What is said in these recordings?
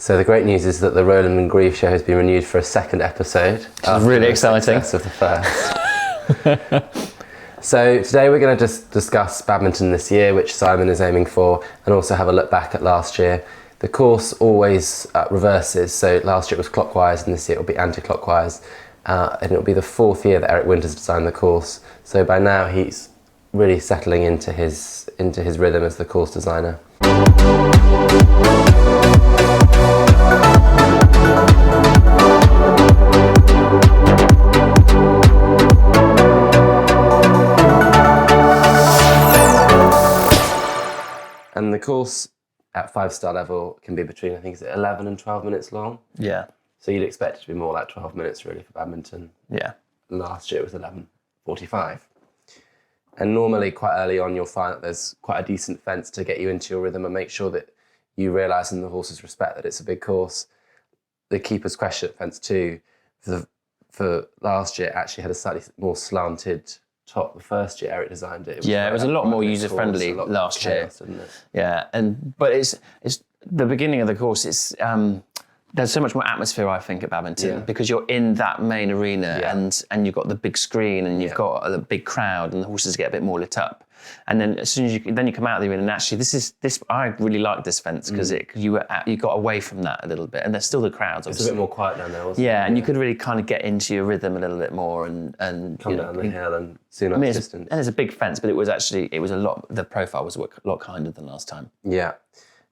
So the great news is that the Roland and Grieve show has been renewed for a second episode. Which is really exciting. Of the first. So today we're going to just discuss badminton this year, which Simon is aiming for, and also have a look back at last year. The course always reverses, so last year it was clockwise and this year it will be anti-clockwise. And it'll be the fourth year that Eric Winters designed the course. So by now he's really settling into his rhythm as the course designer. And the course at 5-star level can be between, I think it's 11 and 12 minutes long. Yeah. So you'd expect it to be more like 12 minutes really for badminton. Yeah. Last year it was 11:45. And normally quite early on you'll find that there's quite a decent fence to get you into your rhythm and make sure that you realise in the horse's respect that it's a big course. The keeper's question at fence 2 for last year actually had a slightly more slanted top. The first year Eric designed it. It was a lot more user-friendly last year. Yeah, but it's the beginning of the course. It's there's so much more atmosphere, I think, at badminton because you're in that main arena and you've got the big screen and you've got the big crowd and the horses get a bit more lit up. And then as soon as you come out of the arena, and actually I really like this fence because you got away from that a little bit, and there's still the crowds. Obviously. It's a bit more quiet down there, wasn't it? And you could really kind of get into your rhythm a little bit more and come down the hill and see enough distance. And it's a big fence, but it was a lot. The profile was a lot kinder than last time. Yeah.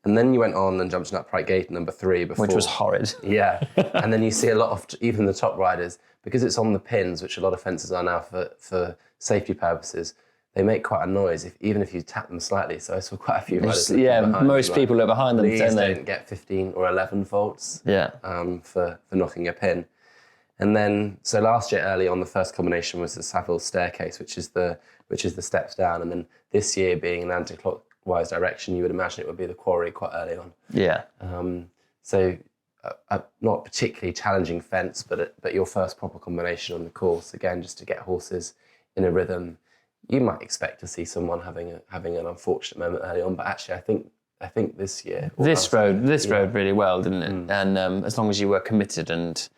And then you went on and jumped an upright gate number 3 before. Which was horrid. Yeah. And then you see a lot of, even the top riders, because it's on the pins, which a lot of fences are now for safety purposes, they make quite a noise, even if you tap them slightly. So I saw quite a few riders. Most people are behind them, don't they? Don't get 15 or 11 faults for knocking a pin. And then, so last year early on, the first combination was the Savile staircase, which is the steps down. And then this year being an anti-clockwise direction, you would imagine it would be the quarry quite early on. Yeah. So not particularly challenging fence, but your first proper combination on the course, again, just to get horses in a rhythm. You might expect to see someone having an unfortunate moment early on, but actually I think this year... This rode really well, didn't it? And as long as you were committed and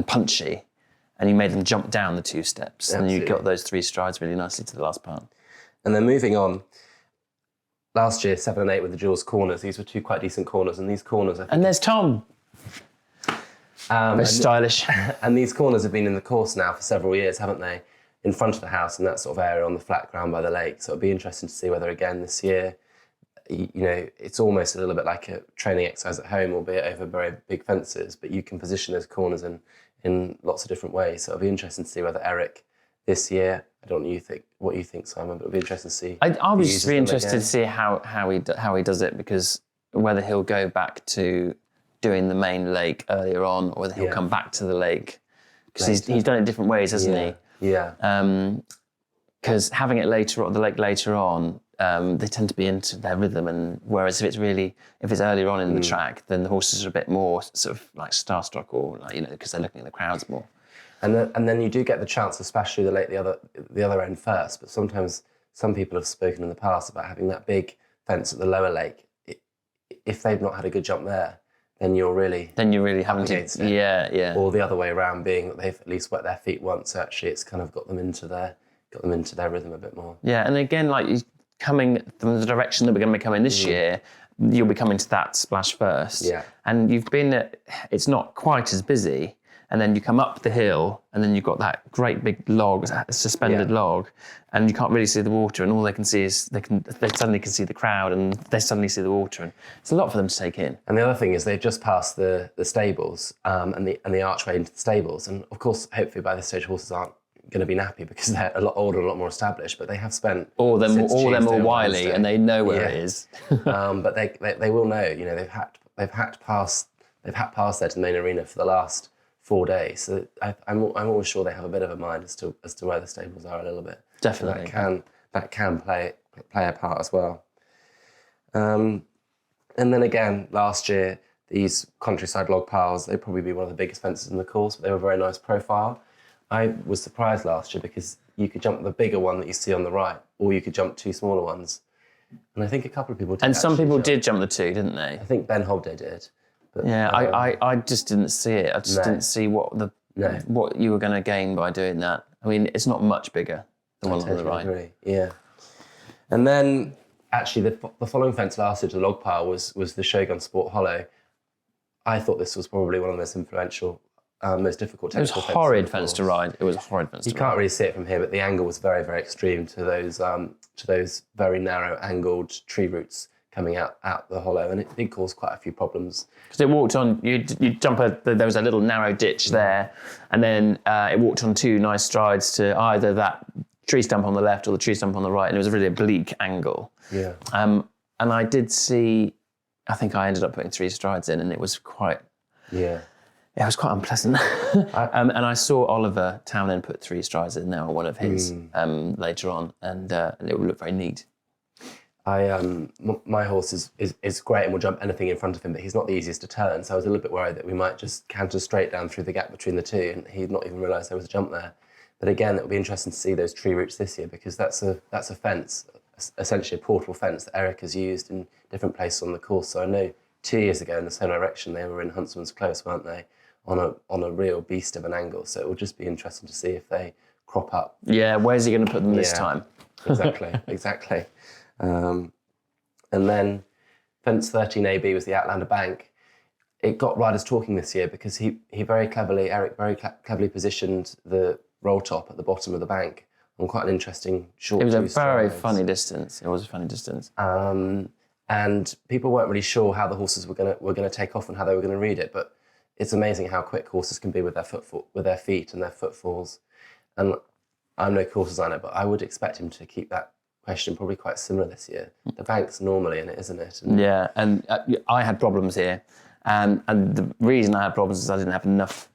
punchy, and you made them jump down the 2 steps, and you got those 3 strides really nicely to the last part. And then moving on, last year, 7 and 8 with the Jules corners. These were 2 quite decent corners, and these corners... And there's Tom. Very stylish. And these corners have been in the course now for several years, haven't they? In front of the house in that sort of area on the flat ground by the lake. So it'll be interesting to see whether again this year, it's almost a little bit like a training exercise at home, albeit over very big fences, but you can position those corners in lots of different ways. So it'll be interesting to see whether Eric this year, I don't know what you think, Simon, but it'll be interesting to see. I was just really interested to see how he does it, because whether he'll go back to doing the main lake earlier on, or whether he'll come back to the lake, because he's done it different ways, hasn't he? Yeah. Because having it the lake later on, they tend to be into their rhythm, and whereas if it's earlier on in the track, then the horses are a bit more sort of like starstruck, or because they're looking at the crowds more. And then you do get the chance, especially the lake the other end first. But sometimes some people have spoken in the past about having that big fence at the lower lake. If they've not had a good jump there, then you're really having to, or the other way around, being that they've at least wet their feet once. So actually, it's kind of got them into their rhythm a bit more. Yeah, and again, like you coming from the direction that we're going to be coming this year, you'll be coming to that splash first. Yeah, and it's not quite as busy, and then you come up the hill, and then you've got that great big log, suspended log, and you can't really see the water, and all they can see is they suddenly can see the crowd, and they suddenly see the water, and it's a lot for them to take in. And the other thing is they've just passed the stables and the archway into the stables, and of course, hopefully by this stage horses aren't going to be nappy because they're a lot older and a lot more established, but they have spent all them more wily, and they know where it is. But they will know. They've had past there to the main arena for the last 4 days, so I'm always sure they have a bit of a mind as to where the stables are a little bit. Definitely, that can play a part as well. And then again, last year these countryside log piles, they'd probably be one of the biggest fences in the course, but they were a very nice profile. I was surprised last year because you could jump the bigger one that you see on the right, or you could jump 2 smaller ones. And I think a couple of people did. And some people did jump the 2, didn't they? I think Ben Hobday did. But, I just didn't see it. I just didn't see what you were going to gain by doing that. I mean, it's not much bigger, the one on the right. Agree. Yeah. And then, actually, the following fence last year to the log pile was the Shogun Sport Hollow. I thought this was probably one of the most influential, most difficult technical fences. It was a horrid fence to ride. It was a horrid fence to ride. You can't really see it from here, but the angle was very, very extreme to those very narrow angled tree roots coming out the hollow, and it did cause quite a few problems. Because it walked on, you jump, there was a little narrow ditch there, and then it walked on 2 nice strides to either that tree stump on the left or the tree stump on the right, and it was a really oblique angle. Yeah. And I did see, I think I ended up putting 3 strides in, and it was quite... Yeah. It was quite unpleasant. And I saw Oliver Townend put 3 strides in there on one of his later on, and it would look very neat. My horse is great and will jump anything in front of him, but he's not the easiest to turn, so I was a little bit worried that we might just canter straight down through the gap between the two, and he'd not even realised there was a jump there. But again, it'll be interesting to see those tree roots this year, because that's a fence, essentially a portable fence that Eric has used in different places on the course. So I know 2 years ago in the same direction they were in Huntsman's Close, weren't they, on a real beast of an angle. So it will just be interesting to see if they crop up. Yeah, where's he going to put them this time? Exactly. And then fence 13AB was the Outlander Bank. It got riders talking this year because Eric very cleverly positioned the roll top at the bottom of the bank on quite an interesting short. It was a very funny distance. It was a funny distance. And people weren't really sure how the horses were gonna take off and how they were gonna read it. But it's amazing how quick horses can be with their feet and their footfalls. And I'm no course designer, but I would expect him to keep that question probably quite similar this year. The bank's normally in it, isn't it? And I had problems here. And the reason I had problems is I didn't have enough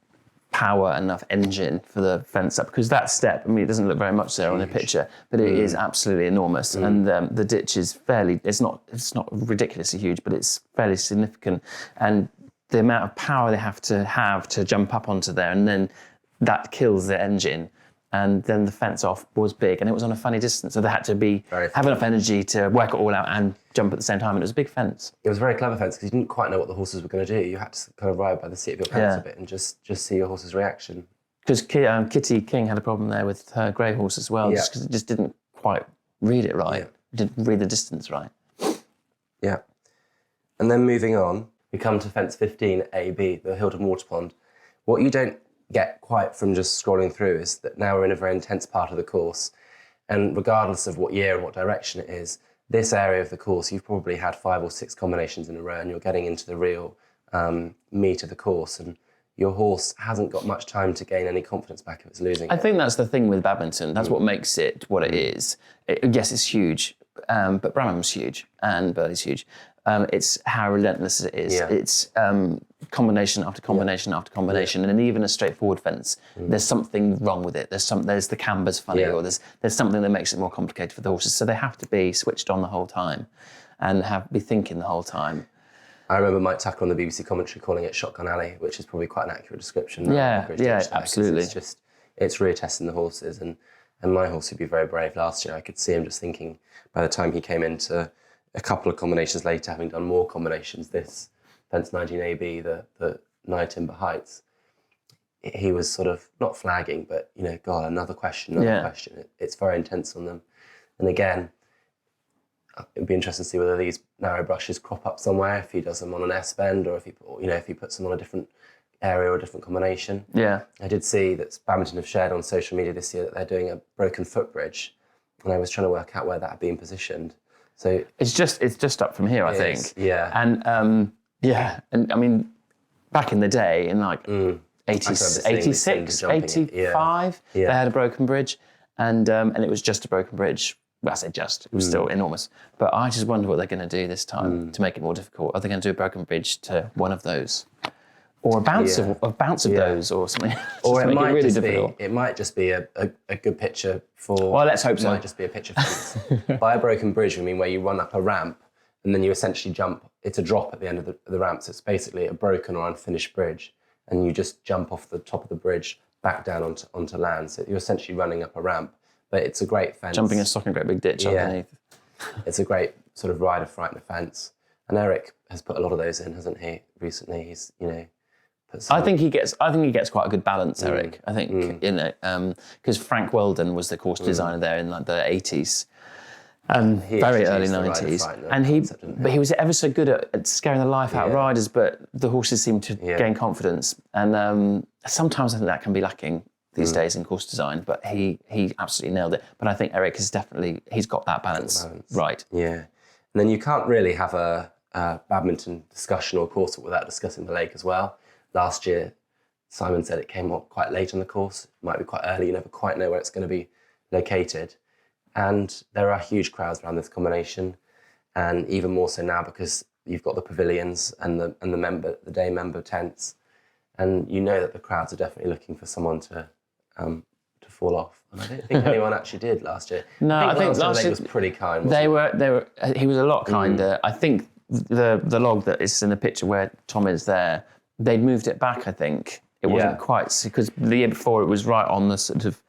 power, enough engine for the fence up, because that step, I mean, it doesn't look very much there on the picture, but it is absolutely enormous. And the ditch is it's not ridiculously huge, but it's fairly significant. And the amount of power they have to jump up onto there, and then that kills the engine. And then the fence off was big, and it was on a funny distance, so they had to have enough energy to work it all out and jump at the same time, and it was a big fence. It was a very clever fence because you didn't quite know what the horses were going to do. You had to kind of ride by the seat of your pants a bit and just see your horse's reaction. Because Kitty King had a problem there with her grey horse as well, just because it just didn't quite read it right. It didn't read the distance right. Yeah. And then moving on, we come to fence 15AB, the Hilton Water Pond. What you don't get quite from just scrolling through is that now we're in a very intense part of the course, and regardless of what year and what direction it is, this area of the course you've probably had 5 or 6 combinations in a row, and you're getting into the real meat of the course, and your horse hasn't got much time to gain any confidence back if it's losing. I think that's the thing with badminton. That's what makes it what it is. Yes, it's huge, but Bramham's huge and Burley's huge. It's how relentless it is. It's combination after combination after combination, and even a straightforward fence, there's something wrong with it. There's the camber's funny, or there's something that makes it more complicated for the horses. So they have to be switched on the whole time, and be thinking the whole time. I remember Mike Tucker on the BBC commentary calling it Shotgun Alley, which is probably quite an accurate description. Absolutely. It's really testing the horses, and my horse would be very brave last year. I could see him just thinking by the time he came into a couple of combinations later, having done more combinations, this fence 19AB, the Nye Timber Heights, he was sort of not flagging, but God, another question. It's very intense on them. And again, it'd be interesting to see whether these narrow brushes crop up somewhere, if he does them on an S bend, or if he puts them on a different area or a different combination. Yeah. I did see that Badminton have shared on social media this year that they're doing a broken footbridge, and I was trying to work out where that had been positioned. So it's just up from here, I think. Yeah. And and I mean, back in the day, in like 86, 85, they had a broken bridge, and it was just a broken bridge. Well, I say just, it was still enormous. But I just wonder what they're going to do this time to make it more difficult. Are they going to do a broken bridge to one of those? Or a bounce of those, or something. Or it might just be a good picture for. Well, let's hope so. It might just be a picture for by a broken bridge. I mean, where you run up a ramp and then you essentially jump. It's a drop at the end of the ramp, so it's basically a broken or unfinished bridge, and you just jump off the top of the bridge back down onto land. So you're essentially running up a ramp, but it's a great fence. Jumping a sock in a great big ditch underneath. It's a great sort of rider frightened fence. And Eric has put a lot of those in, hasn't he? Recently, he's put some... I think he gets quite a good balance, Eric. I think because Frank Weldon was the course designer there in like the 80s. Very early 90s, and he was ever so good at scaring the life out of riders, but the horses seemed to gain confidence, and sometimes I think that can be lacking these days in course design. But he absolutely nailed it. But I think Eric he's got that balance right. Yeah, and then you can't really have a badminton discussion or course without discussing the lake as well. Last year, Simon said it came up quite late on the course. It might be quite early. You never quite know where it's going to be located. And there are huge crowds around this combination, and even more so now because you've got the pavilions and the day member tents, and you know that the crowds are definitely looking for someone to fall off. And I don't think anyone actually did last year. No, I think last year was pretty kind. They were. He was a lot kinder. I think the log that is in the picture where Tom is there, they'd moved it back. I think it wasn't quite because the year before it was right on the sort of.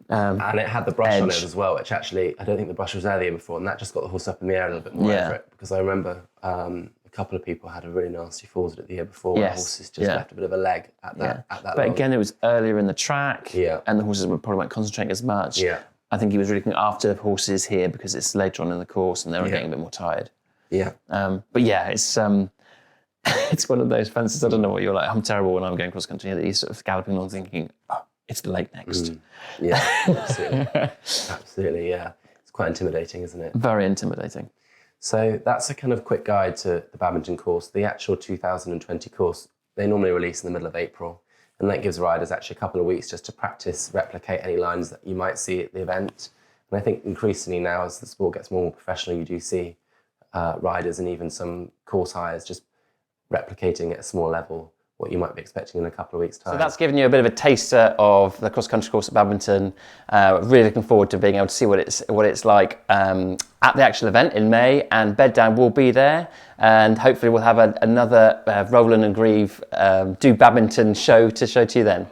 And it had the brush on edge. it as well, which actually, I don't think the brush was there the year before, and that just got the horse up in the air a little bit more over it, because I remember a couple of people had a really nasty falls at it the year before, where horses just left a bit of a leg at that But log. again, it was earlier in the track, and the horses probably weren't concentrating as much. Yeah. I think he was really looking after the horses here because it's later on in the course and they were getting a bit more tired. Yeah. But yeah, it's it's one of those fences, I don't know what you're like, I'm terrible when I'm going cross country, that you're sort of galloping along thinking, it's the lake next. Yeah, absolutely. Absolutely, yeah. It's quite intimidating, isn't it? Very intimidating. So that's a kind of quick guide to the badminton course. The actual 2020 course, they normally release in the middle of April, and that gives riders actually a couple of weeks just to practice, replicate any lines that you might see at the event. And I think increasingly now, as the sport gets more and more professional, you do see riders and even some course hires just replicating at a small level what you might be expecting in a couple of weeks' time. So that's given you a bit of a taster of the cross-country course at Badminton. Really looking forward to being able to see what it's like at the actual event in May, and Bed Down will be there, and hopefully we'll have another Roland and Grieve do badminton show to you then.